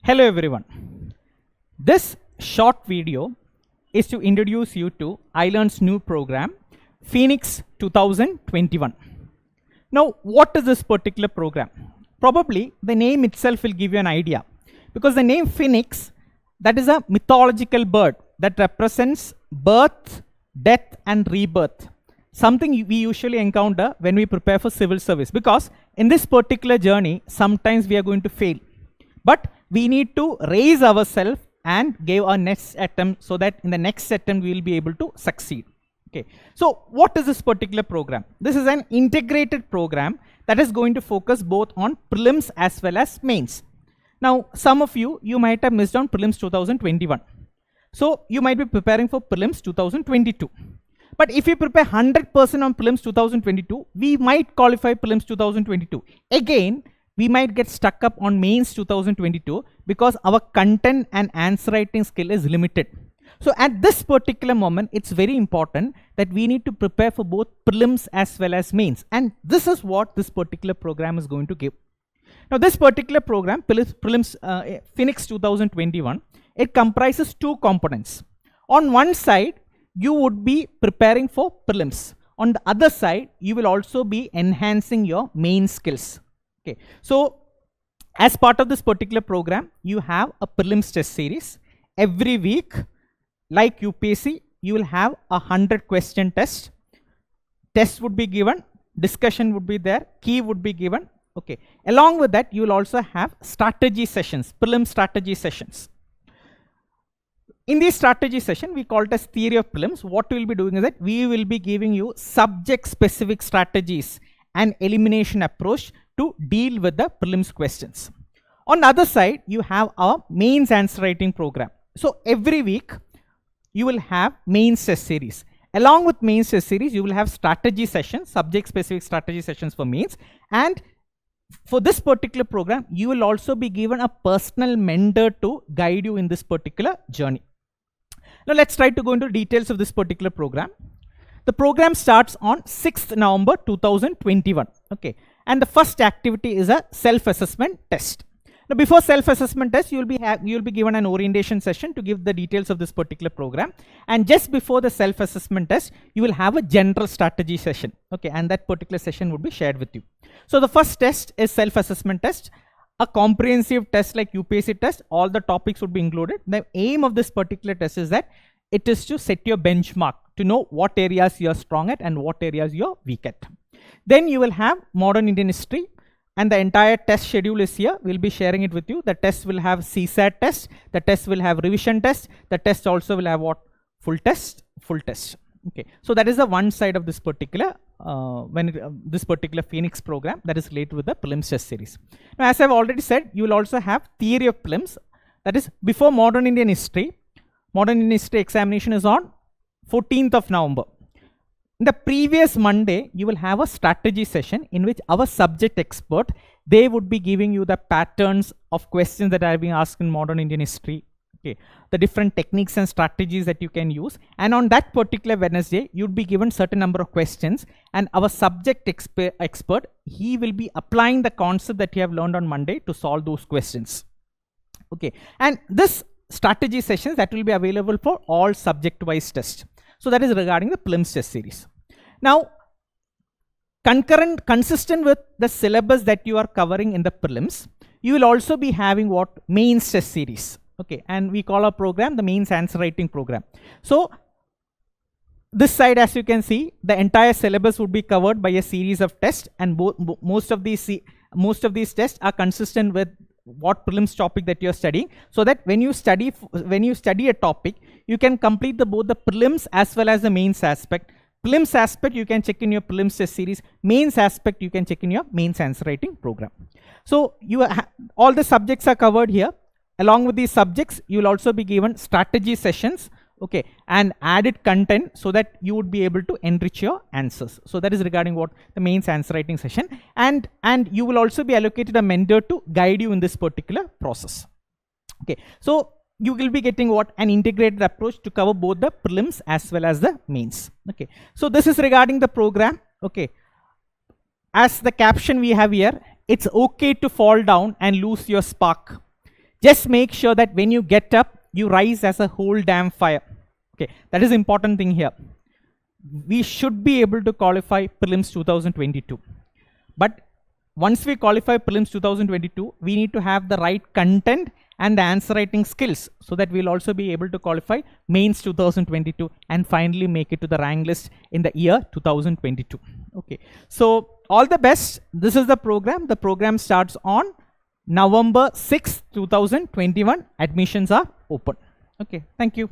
Hello everyone. This short video is to introduce you to iLearn's new program, Phoenix 2021. Now, what is this particular program? Probably the name itself will give you an idea, because the name Phoenix, that is a mythological bird that represents birth, death and rebirth. Something we usually encounter when we prepare for civil service, because in this particular journey, sometimes we are going to fail. But we need to raise ourselves and give our next attempt, so that in the next attempt we will be able to succeed. Okay. So what is this particular program? This is an integrated program that is going to focus both on prelims as well as mains. Now, some of you might have missed on prelims 2021. So you might be preparing for prelims 2022. But if you prepare 100% on prelims 2022, we might qualify prelims 2022. Again, we might get stuck up on mains 2022 because our content and answer writing skill is limited. So at this particular moment, it's very important that we need to prepare for both prelims as well as mains. And this is what this particular program is going to give. Now, this particular program, Phoenix 2021, it comprises two components. On one side, you would be preparing for prelims. On the other side, you will also be enhancing your main skills. Okay, so as part of this particular program, you have a prelims test series. Every week, like UPSC, you will have 100 question test. Test would be given, discussion would be there, key would be given. Okay, along with that, you will also have strategy sessions, prelim strategy sessions. In this strategy session, we call it as theory of prelims. What we will be doing is that we will be giving you subject specific strategies and elimination approach to deal with the prelims questions. On the other side, you have our mains answer writing program. So every week, you will have mains test series. Along with mains test series, you will have strategy sessions, subject specific strategy sessions for mains. And for this particular program, you will also be given a personal mentor to guide you in this particular journey. Now let's try to go into details of this particular program. The program starts on 6th November 2021. Okay. And the first activity is a self-assessment test. Now, before self-assessment test, you will be given an orientation session to give the details of this particular program. And just before the self-assessment test, you will have a general strategy session. Okay, and that particular session would be shared with you. So the first test is self-assessment test, a comprehensive test like UPSC test. All the topics would be included. The aim of this particular test is that it is to set your benchmark to know what areas you are strong at and what areas you are weak at. Then you will have modern Indian history, and the entire test schedule is here. We'll be sharing it with you. The test will have CSAT test, the test will have revision test, the test also will have what? Full test. Okay, so that is the one side of this particular this particular Phoenix program that is related with the prelims test series. Now, as I've already said, you will also have theory of prelims. That is before modern Indian history. Modern Indian history examination is on 14th of November. In the previous Monday, you will have a strategy session in which our subject expert, they would be giving you the patterns of questions that are being asked in modern Indian history. Okay, the different techniques and strategies that you can use. And on that particular Wednesday, you'd be given certain number of questions, and our subject expert, he will be applying the concept that you have learned on Monday to solve those questions. Okay, and this strategy sessions that will be available for all subject-wise tests. So that is regarding the prelims test series. Now, consistent with the syllabus that you are covering in the prelims, you will also be having what? Mains test series. Okay, and we call our program the mains answer writing program. So this side, as you can see, the entire syllabus would be covered by a series of tests, and most of these tests are consistent with what prelims topic that you are studying, so that when you study a topic, you can complete both the prelims as well as the mains aspect. Prelims aspect you can check in your prelims test series. Mains aspect you can check in your mains answer writing program. So all the subjects are covered here. Along with these subjects, you will also be given strategy sessions, okay, and added content so that you would be able to enrich your answers. So that is regarding what the mains answer writing session, and you will also be allocated a mentor to guide you in this particular process. Okay, so you will be getting what? An integrated approach to cover both the prelims as well as the mains. Okay, so this is regarding the program. Okay, as the caption we have here, it's okay to fall down and lose your spark. Just make sure that when you get up, you rise as a whole damn fire. Okay, that is important thing here. We should be able to qualify prelims 2022. But once we qualify prelims 2022, we need to have the right content and the answer writing skills, so that we'll also be able to qualify mains 2022 and finally make it to the rank list in the year 2022. Okay, so all the best. This is the program. The program starts on November 6th, 2021. Admissions are open. Okay, thank you.